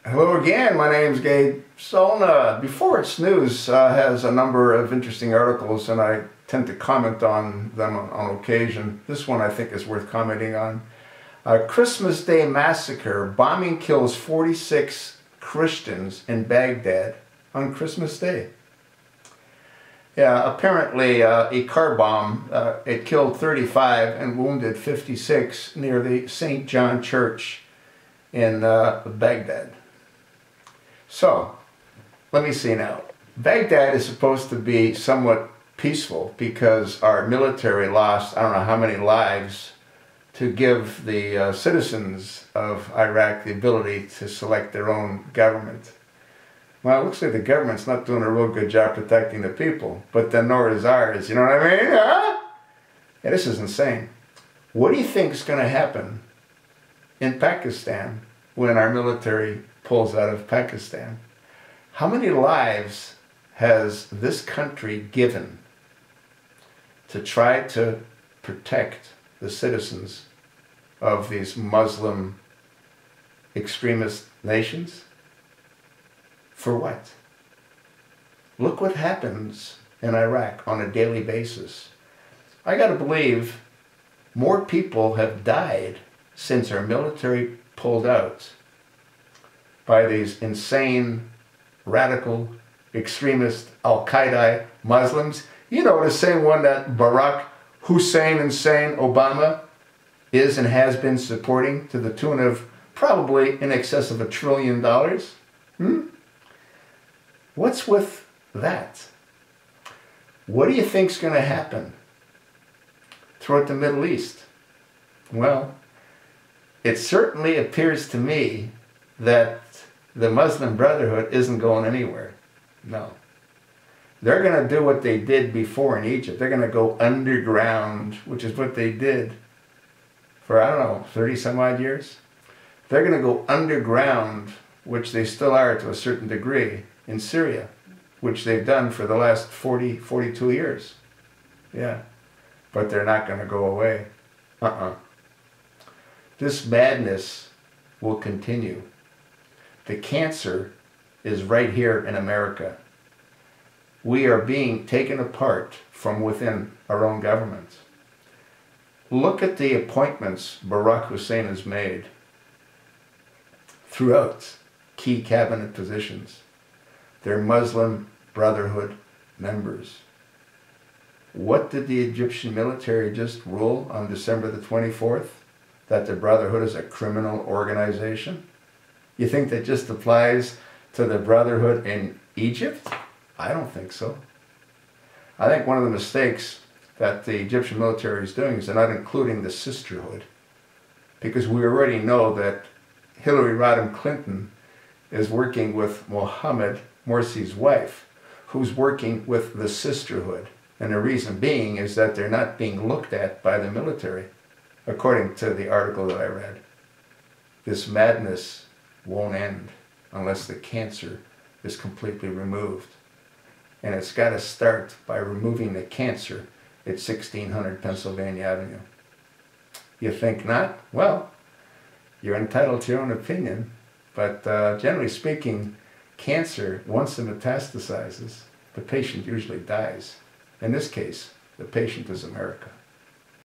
Hello again, my name's Gabe Solna. Before It's News has a number of interesting articles and I tend to comment on them on occasion. This one I think is worth commenting on. Christmas Day Massacre. Bombing kills 46 Christians in Baghdad on Christmas Day. Yeah, apparently a car bomb, it killed 35 and wounded 56 near the St. John Church in Baghdad. So, let me see now. Baghdad is supposed to be somewhat peaceful because our military lost I don't know how many lives to give the citizens of Iraq the ability to select their own government. Well, it looks like the government's not doing a real good job protecting the people, but then nor is ours, you know what I mean? Huh? Yeah, this is insane. What do you think is going to happen in Pakistan when our military pulls out of Pakistan? How many lives has this country given to try to protect the citizens of these Muslim extremist nations? For what? Look what happens in Iraq on a daily basis. I gotta believe more people have died since our military pulled out by these insane, radical, extremist al-Qaeda Muslims. You know, the same one that Barack Hussein insane Obama is and has been supporting to the tune of probably in excess of $1 trillion. What's with that? What do you think's going to happen throughout the Middle East? Well, it certainly appears to me that the Muslim Brotherhood isn't going anywhere. No. They're going to do what they did before in Egypt. They're going to go underground, which is what they did for, I don't know, 30 some odd years. They're going to go underground, which they still are to a certain degree, in Syria, which they've done for the last 42 years. Yeah. But they're not going to go away. This madness will continue. The cancer is right here in America. We are being taken apart from within our own government. Look at the appointments Barack Hussein has made throughout key cabinet positions. They're Muslim Brotherhood members. What did the Egyptian military just rule on December the 24th? That the Brotherhood is a criminal organization? You think that just applies to the Brotherhood in Egypt? I don't think so. I think one of the mistakes that the Egyptian military is doing is they're not including the sisterhood. Because we already know that Hillary Rodham Clinton is working with Mohammed Morsi's wife, who's working with the sisterhood. And the reason being is that they're not being looked at by the military, according to the article that I read. This madness won't end unless the cancer is completely removed. And it's got to start by removing the cancer at 1600 Pennsylvania Avenue. You think not? Well, you're entitled to your own opinion, but generally speaking, cancer, once it metastasizes, the patient usually dies. In this case, the patient is America.